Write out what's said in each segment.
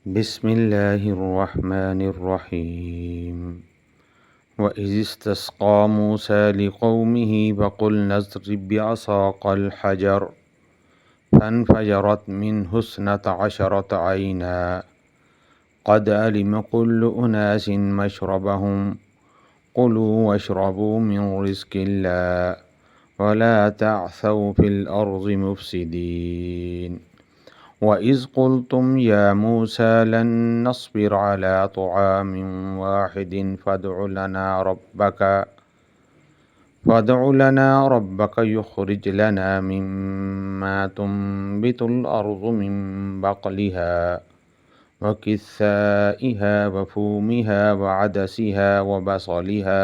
بسم اللہ الرحمن الرحیم وَإِذِ اسْتَسْقَىٰ مُوسَىٰ لِقَوْمِهِ فَقُلْنَا اضْرِب بِّعَصَاكَ الْحَجَرَ فَانفَجَرَتْ مِنْهُ اثْنَتَا عَشْرَةَ عَيْنًا قَدْ عَلِمَ كُلُّ أُنَاسٍ مَّشْرَبَهُمْ كُلُوا وَاشْرَبُوا مِن رِّزْقِ اللَّهِ وَلَا تَعْثَوْا فِي الْأَرْضِ مُفْسِدِينَ وَإِذْ قُلْتُمْ يَا مُوسَىٰ لَن نَّصْبِرَ عَلَىٰ طَعَامٍ وَاحِدٍ فادع لنا ربك يخرج لنا مما تنبت الأرض من بقلها وكثائها وفومها وعدسها وبصلها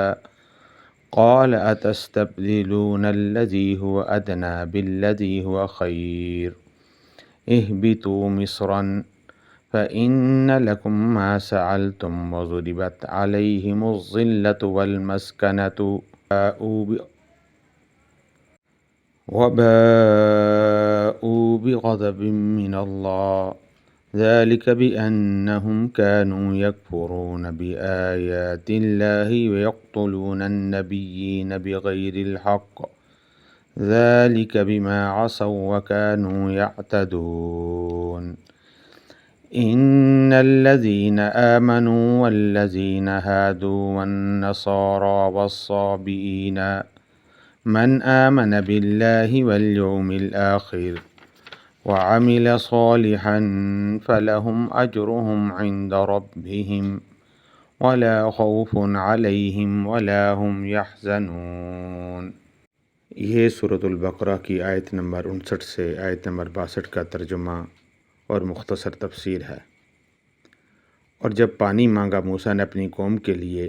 قال أتستبدلون الذي هو أدنى بالذي هو خير اهبطوا مصرا فإن لكم ما سألتم وضربت عليهم الذلة والمسكنة وباءوا بغضب من الله ذلك بأنهم كانوا يكفرون بآيات الله ويقتلون النبيين بغير الحق ذلك بما عصوا وكانوا يعتدون إن الذين آمنوا والذين هادوا والنصارى والصابئين من آمن بالله واليوم الآخر وعمل صالحا فلهم أجرهم عند ربهم ولا خوف عليهم ولا هم يحزنون۔ یہ سورۃ البقرہ کی آیت نمبر 59 سے آیت نمبر 62 کا ترجمہ اور مختصر تفسیر ہے۔ اور جب پانی مانگا موسیٰ نے اپنی قوم کے لیے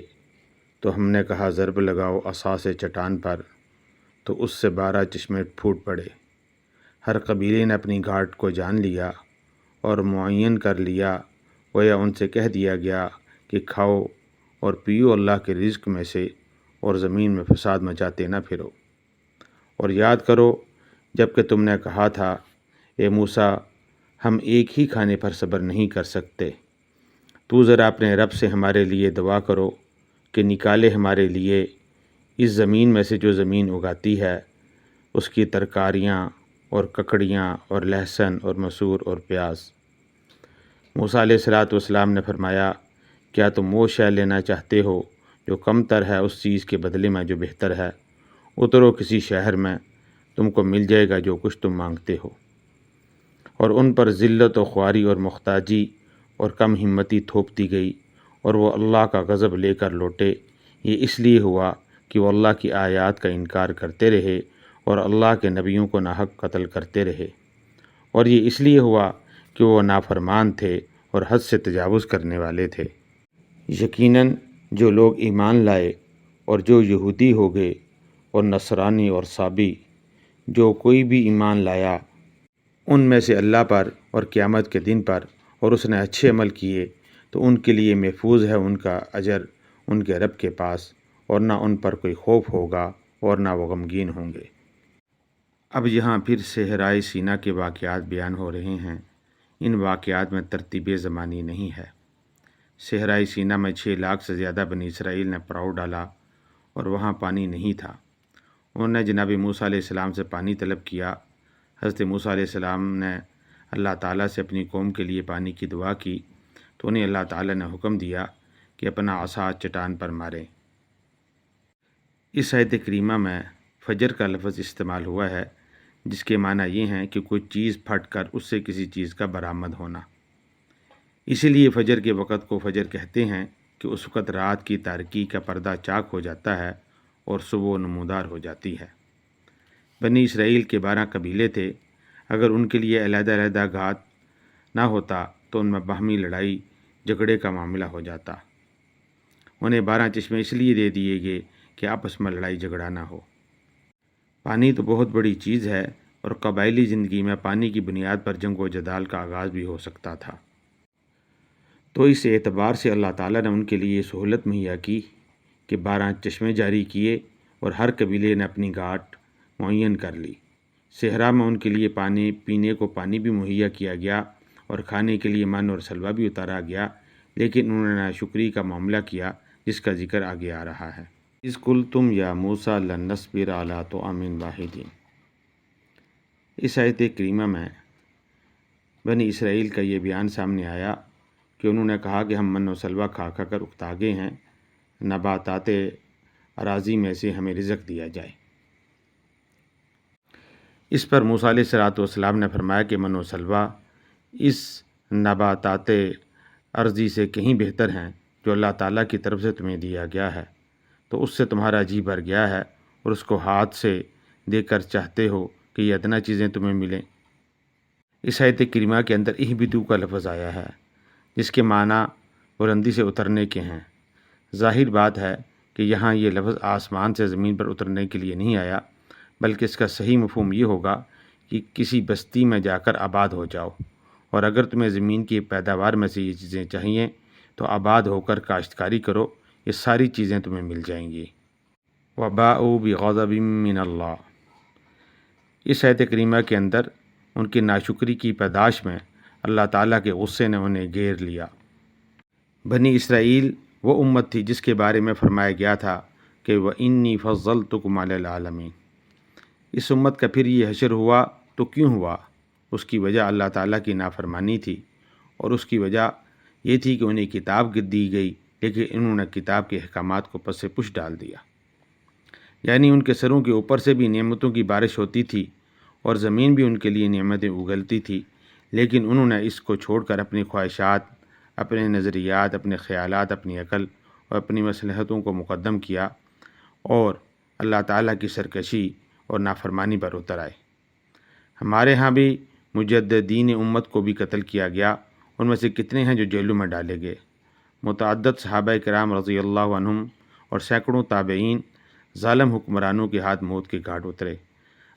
تو ہم نے کہا ضرب لگاؤ عصا سے چٹان پر، تو اس سے 12 چشمے پھوٹ پڑے۔ ہر قبیلے نے اپنی گھاٹ کو جان لیا اور معین کر لیا، گویا ان سے کہہ دیا گیا کہ کھاؤ اور پیو اللہ کے رزق میں سے اور زمین میں فساد مچاتے نہ پھرو۔ اور یاد کرو جب کہ تم نے کہا تھا اے موسیٰ ہم ایک ہی کھانے پر صبر نہیں کر سکتے، تو ذرا اپنے رب سے ہمارے لیے دعا کرو کہ نکالے ہمارے لیے اس زمین میں سے جو زمین اگاتی ہے، اس کی ترکاریاں اور ککڑیاں اور لہسن اور مسور اور پیاز۔ موسیٰ علیہ السلام نے فرمایا کیا تم وہ شے لینا چاہتے ہو جو کم تر ہے اس چیز کے بدلے میں جو بہتر ہے؟ اترو کسی شہر میں، تم کو مل جائے گا جو کچھ تم مانگتے ہو۔ اور ان پر ذلت و خواری اور محتاجی اور کم ہمتی تھوپ دی گئی، اور وہ اللہ کا غضب لے کر لوٹے۔ یہ اس لیے ہوا کہ وہ اللہ کی آیات کا انکار کرتے رہے اور اللہ کے نبیوں کو ناحق قتل کرتے رہے، اور یہ اس لیے ہوا کہ وہ نافرمان تھے اور حد سے تجاوز کرنے والے تھے۔ یقیناً جو لوگ ایمان لائے اور جو یہودی ہو گئے اور نصرانی اور صابی، جو کوئی بھی ایمان لایا ان میں سے اللہ پر اور قیامت کے دن پر، اور اس نے اچھے عمل کیے، تو ان کے لیے محفوظ ہے ان کا اجر ان کے رب کے پاس، اور نہ ان پر کوئی خوف ہوگا اور نہ وہ غمگین ہوں گے۔ اب یہاں پھر صحرائے سینا کے واقعات بیان ہو رہے ہیں۔ ان واقعات میں ترتیب زمانی نہیں ہے۔ صحرائے سینا میں 6 لاکھ سے زیادہ بنی اسرائیل نے پڑاؤ ڈالا اور وہاں پانی نہیں تھا۔ انہوں نے جناب موسیٰ علیہ السلام سے پانی طلب کیا۔ حضرت موسیٰ علیہ السلام نے اللہ تعالیٰ سے اپنی قوم کے لیے پانی کی دعا کی، تو انہیں اللہ تعالیٰ نے حکم دیا کہ اپنا عصا چٹان پر ماریں۔ اس آیت کریمہ میں فجر کا لفظ استعمال ہوا ہے، جس کے معنی یہ ہیں کہ کوئی چیز پھٹ کر اس سے کسی چیز کا برآمد ہونا۔ اسی لیے فجر کے وقت کو فجر کہتے ہیں کہ اس وقت رات کی تاریکی کا پردہ چاک ہو جاتا ہے اور صبح نمودار ہو جاتی ہے۔ بنی اسرائیل کے 12 قبیلے تھے۔ اگر ان کے لیے علیحدہ علیحدہ گھات نہ ہوتا تو ان میں باہمی لڑائی جھگڑے کا معاملہ ہو جاتا۔ انہیں 12 چشمے اس لیے دے دیے گئے کہ آپس میں لڑائی جھگڑا نہ ہو۔ پانی تو بہت بڑی چیز ہے، اور قبائلی زندگی میں پانی کی بنیاد پر جنگ و جدال کا آغاز بھی ہو سکتا تھا۔ تو اس اعتبار سے اللہ تعالیٰ نے ان کے لیے سہولت مہیا کی کہ 12 چشمے جاری کیے اور ہر قبیلے نے اپنی گھاٹ معین کر لی۔ صحرا میں ان کے لیے پانی پینے کو پانی بھی مہیا کیا گیا، اور کھانے کے لیے من اور سلوہ بھی اتارا گیا، لیکن انہوں نے ناشکری کا معاملہ کیا جس کا ذکر آگے آ رہا ہے۔ اِذ قُلْتُمْ يَا مُوسَىٰ لَن نَّصْبِرَ عَلَىٰ طَعَامٍ وَاحِدٍ۔ اس آیت کریمہ میں بنی اسرائیل کا یہ بیان سامنے آیا کہ انہوں نے کہا کہ ہم من و سلوہ کھا کھا کر اکتا گئے ہیں، نباتات اراضی میں سے ہمیں رزق دیا جائے۔ اس پر موسیٰ علیہ السلام نے فرمایا کہ من و سلوہ اس نباتات ارضی سے کہیں بہتر ہیں جو اللہ تعالیٰ کی طرف سے تمہیں دیا گیا ہے، تو اس سے تمہارا جی بھر گیا ہے اور اس کو ہاتھ سے دے کر چاہتے ہو کہ یہ ادنا چیزیں تمہیں ملیں۔ اس آیت کریمہ کے اندر اہبطوا کا لفظ آیا ہے جس کے معنی بلندی سے اترنے کے ہیں۔ ظاہر بات ہے کہ یہاں یہ لفظ آسمان سے زمین پر اترنے کے لیے نہیں آیا، بلکہ اس کا صحیح مفہوم یہ ہوگا کہ کسی بستی میں جا کر آباد ہو جاؤ، اور اگر تمہیں زمین کی پیداوار میں سے یہ چیزیں چاہیے تو آباد ہو کر کاشتکاری کرو، یہ ساری چیزیں تمہیں مل جائیں گی۔ وَبَاءُوا بِغَضَبٍ مِّنَ اللَّهِ۔ اس آیت کریمہ کے اندر ان کی ناشکری کی پاداش میں اللہ تعالیٰ کے غصے نے انہیں گھیر لیا۔ بنی اسرائیل وہ امت تھی جس کے بارے میں فرمایا گیا تھا کہ وَإِنِّي فَضَّلْتُكُمْ عَلَى الْعَالَمِينَ۔ اس امت کا پھر یہ حشر ہوا تو کیوں ہوا؟ اس کی وجہ اللہ تعالیٰ کی نافرمانی تھی، اور اس کی وجہ یہ تھی کہ انہیں کتاب دی گئی لیکن انہوں نے کتاب کے احکامات کو پس پش ڈال دیا۔ یعنی ان کے سروں کے اوپر سے بھی نعمتوں کی بارش ہوتی تھی اور زمین بھی ان کے لیے نعمتیں اگلتی تھی، لیکن انہوں نے اس کو چھوڑ کر اپنی خواہشات، اپنے نظریات، اپنے خیالات، اپنی عقل اور اپنی مصلحتوں کو مقدم کیا اور اللہ تعالیٰ کی سرکشی اور نافرمانی پر اتر آئے۔ ہمارے ہاں بھی مجددین امت کو بھی قتل کیا گیا، ان میں سے کتنے ہیں جو جیلوں میں ڈالے گئے۔ متعدد صحابہ کرام رضی اللہ عنہم اور سینکڑوں تابعین ظالم حکمرانوں کے ہاتھ موت کے گھاٹ اترے۔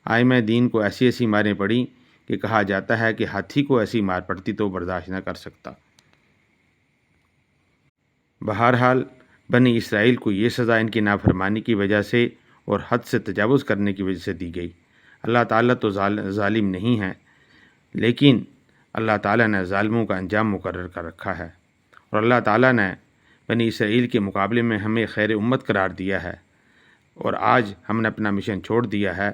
آئمہ دین کو ایسی ایسی ماریں پڑیں کہ کہا جاتا ہے کہ ہاتھی کو ایسی مار پڑتی تو برداشت نہ کر سکتا۔ بہرحال بنی اسرائیل کو یہ سزا ان کی نافرمانی کی وجہ سے اور حد سے تجاوز کرنے کی وجہ سے دی گئی۔ اللہ تعالیٰ تو ظالم نہیں ہے، لیکن اللہ تعالیٰ نے ظالموں کا انجام مقرر کر رکھا ہے، اور اللہ تعالیٰ نے بنی اسرائیل کے مقابلے میں ہمیں خیر امت قرار دیا ہے، اور آج ہم نے اپنا مشن چھوڑ دیا ہے۔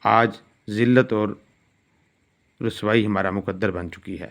آج ذلت اور رسوائی ہمارا مقدر بن چکی ہے۔